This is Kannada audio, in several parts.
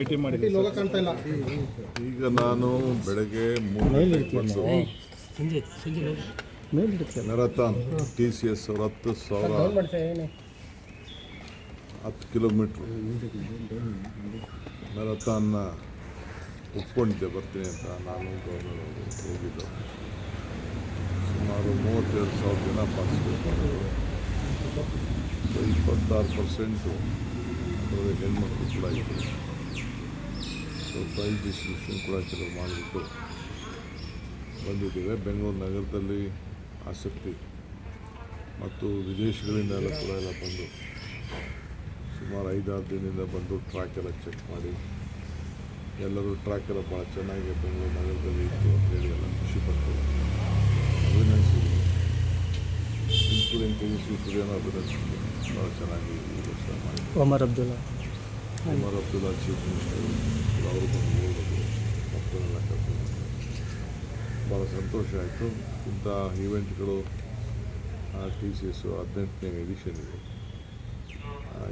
ಈಗ ನಾನು ಬೆಳಗ್ಗೆ 3:20 ಮ್ಯಾರಥಾನ್ TCS ಅವರು 10 ಕಿಲೋಮೀಟ್ರ್ ಮ್ಯಾರಥಾನ್ನ ಒಪ್ಕೊಂಡಿದ್ದೆ ಬರ್ತೀನಿ ಅಂತ ನಾನು ಗೌರ್ನರ್ ಅವರು ಹೋಗಿದ್ದು. ಸುಮಾರು 32,000 ಜನ ಪಾರ್ಟಿಸಿಪೇಟ್ ಮಾಡಿದ್ರು. 26% ಅದರಲ್ಲಿ ಹೆಣ್ಮಕ್ಳು ಕೂಡ ಇದ್ದರು. ಪ್ರೈಸ್ ಡಿಸ್ಟ್ರಿಬ್ಯೂಷನ್ ಕೂಡ ಕೆಲವು ಮಾಡಿಬಿಟ್ಟು ಬಂದಿದ್ದೇವೆ. ಬೆಂಗಳೂರು ನಗರದಲ್ಲಿ ಆಸಕ್ತಿ ಮತ್ತು ವಿದೇಶಗಳಿಂದ ಕೂಡ ಎಲ್ಲ ಬಂದು ಸುಮಾರು 5-6 ದಿನದಿಂದ ಬಂದು ಟ್ರ್ಯಾಕ್ ಎಲ್ಲ ಚೆಕ್ ಮಾಡಿ ಎಲ್ಲರೂ ಟ್ರ್ಯಾಕ್ ಎಲ್ಲ ಭಾಳ ಚೆನ್ನಾಗಿ ಬೆಂಗಳೂರು ನಗರದಲ್ಲಿ ಇತ್ತು ಅಂತೇಳಿ ಎಲ್ಲ ಖುಷಿಪಡ್ತಾರೆ. ಅಭಿನಂದಿಸಿದ್ರು, ಇನ್ಕ್ಲೂಡಿಂಗ್ KC ಸೂರ್ಯನ ಅಭಿನಂದಿಸಿದ್ರು. ಭಾಳ ಚೆನ್ನಾಗಿ ಈ ವರ್ಷ ಮಾಡಿದ್ರು. ಒಮರ್ ಅಬ್ದುಲ್ಲಾ ಚೀಫ್ ಮಿನಿಸ್ಟರ್ ಅವರು ಬಂದು ಹೋಗೋದು ಮಕ್ಕಳೆಲ್ಲ ಕರ್ಕೊಂಡು ಭಾಳ ಸಂತೋಷ ಆಯಿತು. ಇಂಥ ಈವೆಂಟ್ಗಳು TCS 18ನೇ ಎಡಿಷನ್ ಇದೆ.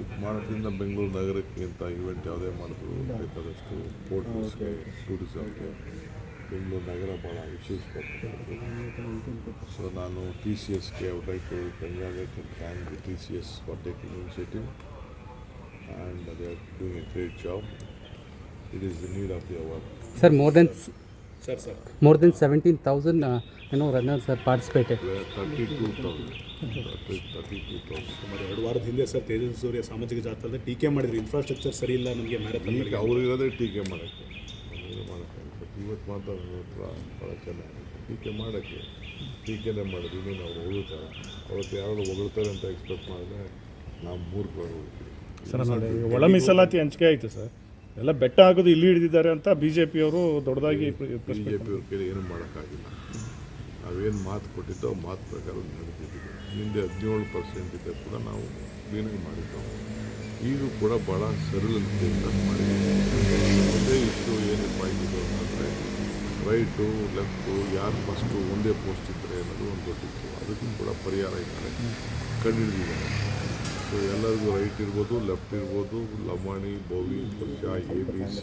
ಇದು ಮಾಡೋದ್ರಿಂದ ಬೆಂಗಳೂರು ನಗರಕ್ಕೆ ಇಂಥ ಈವೆಂಟ್ ಯಾವುದೇ ಮಾಡಿದ್ರು ಬೇಕಾದಷ್ಟು ಹೋಟೆಲ್ಸ್ಗೆ, ಟೂರಿಸಮ್ಗೆ ಬೆಂಗಳೂರು ನಗರ ಭಾಳ ವಿಶೇಷವಾಗ್ತದೆ. ಸೊ ನಾನು TCSಗೆ I would like to congratulate and thank the TCS for taking initiative and they are doing a great job. It is the need of the hour. Sir, more than 17,000 runners have participated. 32,000. ಸುಮಾರು 2 ವಾರದ ಹಿಂದೆ ಸರ್ ತೇಜಸ್ವಿ ಸೂರ್ಯ ಸಾಮಾಜಿಕ ಜಾಲತಾಣದಲ್ಲಿ ಟೀಕೆ ಮಾಡಿದ್ರು, ಇನ್ಫ್ರಾಸ್ಟ್ರಕ್ಚರ್ ಸರಿ ಇಲ್ಲ ನಮಗೆ ಮ್ಯಾರಥಾನ್. ಈಗ ಅವ್ರಿರೋದೇ ಟೀಕೆ ಮಾಡೋಕ್ಕೆ, ಬಟ್ ಇವತ್ತು ಮಾತ್ರ ಭಾಳ ಚೆನ್ನಾಗಿ ಟೀಕೆ ಮಾಡೋಕ್ಕೆ ಟೀಕೆನೇ ಮಾಡೋದು. ಇನ್ನೇನು ಅವ್ರು ಹೊಗಳ್ತಾರೆ, ಅವತ್ತು ಯಾರು ಹೊಗಳ್ತಾರೆ ಅಂತ ಎಕ್ಸ್ಪೆಕ್ಟ್ ಮಾಡಿದ್ರೆ ನಾವು ಮೂರ್ಖವಾಗಿ ಹೋಗ್ತೀವಿ. ಸರ್, ಒಳ ಮೀಸಲಾತಿ ಹಂಚಿಕೆ ಆಯಿತು ಸರ್, ಎಲ್ಲ ಬೆಟ್ಟ ಹಾಕೋದು ಇಲ್ಲಿ ಹಿಡಿದಿದ್ದಾರೆ ಅಂತ BJPಯವರು ದೊಡ್ಡದಾಗಿ BJPಯವ್ರ ಕೈಲಿ ಏನೂ ಮಾಡೋಕ್ಕಾಗಿಲ್ಲ. ನಾವೇನು ಮಾತು ಕೊಟ್ಟಿದ್ದೋ ಮಾತು ಪ್ರಕಾರ ನಡೆದಿದ್ದೀವಿ. ಹಿಂದೆ 17% ಇದ್ದ ಕೂಡ ನಾವು ಕ್ಲೀನಾಗಿ ಮಾಡಿದ್ದೆವು. ಈಗೂ ಕೂಡ ಭಾಳ ಸರಳತೆಯಿಂದ ಮಾಡಿದ್ದೀವಿ. ಅದೇ ಇಷ್ಟು ಏನಪ್ಪ ಆಗಿದೆ ಅಂತಂದರೆ ರೈಟು ಲೆಫ್ಟು ಯಾರು ಫಸ್ಟು ಒಂದೇ ಪೋಸ್ಟ್ ಇದ್ದರೆ ಅನ್ನೋದು ಒಂದು ದೊಡ್ಡಿತ್ತು. ಅದಕ್ಕೂ ಕೂಡ ಪರಿಹಾರ ಇದ್ದಾರೆ, ಕಂಡುಹಿಡಿದಿದ್ದಾರೆ. ಸೊ ಎಲ್ಲರಿಗೂ ರೈಟ್ ಇರ್ಬೋದು, ಲೆಫ್ಟ್ ಇರ್ಬೋದು, ಲಂಬಾಣಿ, ಬೋವಿ, ಪಕ್ಷ, ABC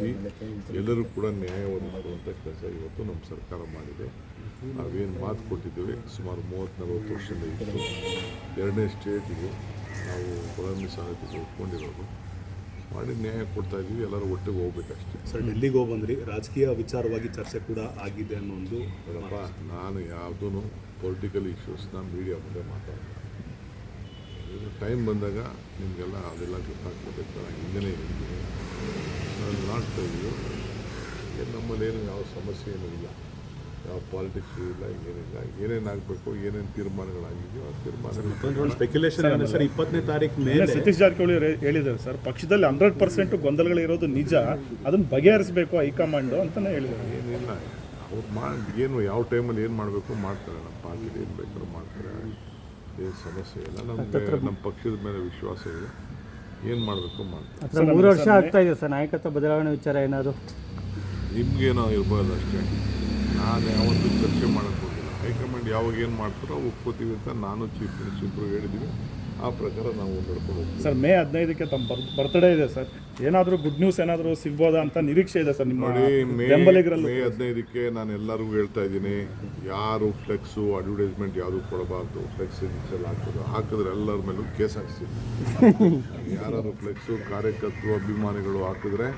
ಎಲ್ಲರೂ ಕೂಡ ನ್ಯಾಯ ಒದಗಿಸುವಂಥ ಕೆಲಸ ಇವತ್ತು ನಮ್ಮ ಸರ್ಕಾರ ಮಾಡಿದೆ. ನಾವೇನು ಮಾತು ಕೊಟ್ಟಿದ್ದೇವೆ ಸುಮಾರು 30-40 ವರ್ಷದಿಂದ ಇತ್ತು. 2ನೇ ಸ್ಟೇಟಿಗೆ ನಾವು ಒಳ ಮೀಸಲಾತಿಗೆ ಒಪ್ಕೊಂಡಿರೋದು ಮಾಡಿ ನ್ಯಾಯ ಕೊಡ್ತಾ ಇದ್ದೀವಿ. ಎಲ್ಲರೂ ಒಟ್ಟಿಗೆ ಹೋಗ್ಬೇಕಷ್ಟೇ. ಸರ್, ಡೆಲ್ಲಿಗೆ ಹೋಗಿ ಬಂದ್ರಿ, ರಾಜಕೀಯ ವಿಚಾರವಾಗಿ ಚರ್ಚೆ ಕೂಡ ಆಗಿದೆ ಅನ್ನೋ ಒಂದು. ನಾನು ಯಾವುದೂ ಪೊಲಿಟಿಕಲ್ ಇಶ್ಯೂಸ್ನ ಮೀಡಿಯಾ ಮುಂದೆ ಮಾತಾಡ್ತೀನಿ. ಟೈಮ್ ಬಂದಾಗ ನಿಮಗೆಲ್ಲ ಅದೆಲ್ಲ ಗೊತ್ತಾಗ್ತಬೇಕು. ನಾನು ಹಿಂದೆನೇ ಹೇಳ್ತೀನಿ, ನಾಟ್ ಇದು ನಮ್ಮಲ್ಲಿ ಏನು ಯಾವ ಸಮಸ್ಯೆ ಏನೂ ಇಲ್ಲ, ಯಾವ ಪಾಲಿಟಿಕ್ಸು ಇಲ್ಲ, ಏನಿಲ್ಲ. ಏನೇನಾಗಬೇಕು, ಏನೇನು ತೀರ್ಮಾನಗಳಾಗಿದೆಯೋ ಆ ತೀರ್ಮಾನಗಳು ಸ್ಪೆಕ್ಯುಲೇಷನ್ ಇದೆ ಸರ್. 20ನೇ ತಾರೀಕು ಮೇಲೆ ಸತೀಶ್ ಜಾರಕಿಹೊಳಿ ಹೇಳಿದ್ದಾರೆ ಸರ್, ಪಕ್ಷದಲ್ಲಿ 100% ಗೊಂದಲಗಳಿರೋದು ನಿಜ, ಅದನ್ನು ಬಗೆಹರಿಸಬೇಕು ಹೈಕಮಾಂಡು ಅಂತಲೇ ಹೇಳಿದ್ದಾರೆ. ಏನಿಲ್ಲ, ಅವ್ರು ಏನು ಯಾವ ಟೈಮಲ್ಲಿ ಏನು ಮಾಡಬೇಕು ಮಾಡ್ತಾರೆ. ನಮ್ಮ ಪಾರ್ಟಿಲಿ ಏನು ಬೇಕಾದ್ರೂ ಮಾಡ್ತಾರೆ, ಏನು ಸಮಸ್ಯೆ ಇಲ್ಲ. ನಮ್ಮ ಪಕ್ಷದ ಮೇಲೆ ವಿಶ್ವಾಸ ಇದೆ, ಏನು ಮಾಡಬೇಕು ಮಾಡ್ತಾರೆ. 3 ವರ್ಷ ಆಗ್ತಾ ಇದೆ ಸರ್, ನಾಯಕತ್ವ ಬದಲಾವಣೆ ವಿಚಾರ ಏನಾದರೂ ನಿಮಗೇನೋ ಇರ್ಬೋದು ಅಷ್ಟೇ. ನಾನು ಯಾವತ್ತೂ ಚರ್ಚೆ ಮಾಡೋಕ್ಕೆ ಹೋಗಿಲ್ಲ. ಹೈಕಮಾಂಡ್ ಯಾವಾಗ ಏನು ಮಾಡ್ತಾರೋ ಒಪ್ಕೋತೀವಿ ಅಂತ ನಾನು ಚೀಫ್ ಮಿನಿಸ್ಟರ್ ಇಬ್ಬರು ಹೇಳಿದ್ದೀವಿ. ಆ ಪ್ರಕಾರ ನಾವು ನಡ್ಕೊಂಡು ಹೋಗ್ತೀವಿ. ಸರ್, ಮೇ 15ಕ್ಕೆ ತಮ್ಮ ಬರ್ತ್ಡೇ ಇದೆ ಸರ್, ಏನಾದರೂ ಗುಡ್ ನ್ಯೂಸ್ ಏನಾದರೂ ಸಿಗ್ಬೋದಾ ಅಂತ ನಿರೀಕ್ಷೆ ಇದೆ ಸರ್ ನಿಮ್ಮ ಬೆಂಬಲಿಗರಲ್ಲಿ? ಮೇ 15ಕ್ಕೆ ನಾನು ಎಲ್ಲರಿಗೂ ಹೇಳ್ತಾ ಇದ್ದೀನಿ, ಯಾರು ಫ್ಲೆಕ್ಸು ಅಡ್ವರ್ಟೈಸ್ಮೆಂಟ್ ಯಾವುದೂ ಕೊಡಬಾರ್ದು. ಫ್ಲೆಕ್ಸ್ ಎಲ್ಲ ಹಾಕಿದ್ರೆ ಎಲ್ಲರ ಮೇಲೂ ಕೇಸ್ ಹಾಕ್ತೀವಿ. ಯಾರಾದರೂ ಫ್ಲೆಕ್ಸು ಕಾರ್ಯಕರ್ತರು ಅಭಿಮಾನಿಗಳು ಹಾಕಿದ್ರೆ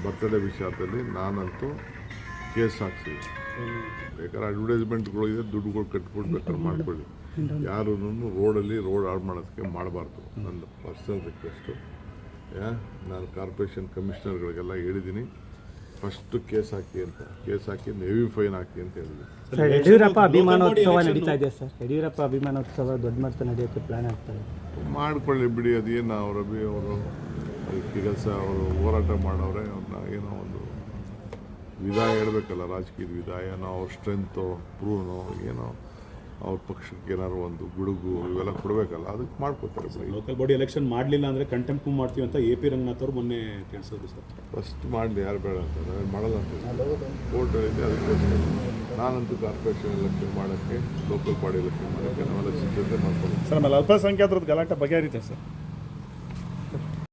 ಬರ್ತ್ಡೇ ವಿಚಾರದಲ್ಲಿ ನಾನಂತೂ ಕೇಸ್ ಹಾಕ್ತೀವಿ. ಬೇಕಾದ್ರೆ ಅಡ್ವರ್ಟೈಸ್ಮೆಂಟ್ಗಳು ಇದೆ, ದುಡ್ಡುಗಳು ಕಟ್ಬಿಟ್ಟು ಬೇಕಾದ್ರೆ ಮಾಡ್ಕೊಳ್ಳಿ. ಯಾರೂ ರೋಡ್ ಹಾಳು ಮಾಡೋದಕ್ಕೆ ಮಾಡಬಾರ್ದು. ನನ್ನ ಪರ್ಸನಲ್ ರಿಕ್ವೆಸ್ಟು. ನಾನು ಕಾರ್ಪೊರೇಷನ್ ಕಮಿಷನರ್ಗಳಿಗೆಲ್ಲ ಹೇಳಿದ್ದೀನಿ, ಫಸ್ಟು ಕೇಸ್ ಹಾಕಿ ಅಂತ. ಕೇಸ್ ಹಾಕಿ ಹೆವಿ ಫೈನ್ ಹಾಕಿ ಅಂತ ಹೇಳಿದ್ದೀನಿ. ಯಡಿಯೂರಪ್ಪ ಅಭಿಮಾನೋತ್ಸವ ನಡೀತಾ ಇದೆ ಸರ್, ಯಡಿಯೂರಪ್ಪ ಅಭಿಮಾನೋತ್ಸವ ದೊಡ್ಡ ಮಟ್ಟ ನಡೆಯೋಕ್ಕೆ ಪ್ಲಾನ್ ಆಗ್ತದೆ. ಮಾಡ್ಕೊಳ್ಳಿ ಬಿಡಿ, ಅದೇನು ಅವರು ಅದಕ್ಕೆ ಕೆಲಸ ಅವರು ಹೋರಾಟ ಮಾಡವ್ರೆ. ಅವ್ರನ್ನ ಏನೋ ಒಂದು ವಿದಾಯ ಹೇಳಬೇಕಲ್ಲ, ರಾಜಕೀಯದ ವಿದಾಯ. ನಾವು ಅವ್ರ ಸ್ಟ್ರೆಂತು ಪ್ರೂವ್ನೋ ಏನೋ ಅವ್ರ ಪಕ್ಷಕ್ಕೆ ಏನಾದ್ರು ಒಂದು ಗುಡುಗು ಇವೆಲ್ಲ ಕೊಡಬೇಕಲ್ಲ, ಅದಕ್ಕೆ ಮಾಡ್ಕೋತಾರೆ. ಲೋಕಲ್ ಬಾಡಿ ಎಲೆಕ್ಷನ್ ಮಾಡಲಿಲ್ಲ ಅಂದರೆ ಕಂಟೆಂಪ್ಟ್ ಮಾಡ್ತೀವಿ ಅಂತ AP ರಂಗನಾಥ್ ಅವರು ಮೊನ್ನೆ ತಿಳಿಸೋದು ಸರ್. ಫಸ್ಟ್ ಮಾಡಲಿ, ಯಾರು ಬೇಡ ಅಂತ ಮಾಡಲ್ಲ ಅಂತ ಕೋರ್ಟಲ್ಲಿದೆ. ಅದಕ್ಕೋಸ್ಕರ ನಾನಂತೂ ಕಾರ್ಪೊರೇಷನ್ ಎಲೆಕ್ಷನ್ ಮಾಡೋಕ್ಕೆ, ಲೋಕಲ್ ಬಾಡಿ ಎಲೆಕ್ಷನ್ ಮಾಡೋಕ್ಕೆ ನಾವೆಲ್ಲ ಸಿದ್ಧತೆ ಮಾಡ್ಕೊಂಡು ಸರ್. ಆಮೇಲೆ ಅಲ್ಪಸಂಖ್ಯಾತರದ್ದು ಗಲಾಟೆ ಬಗೆಹರಿತೆ ಸರ್.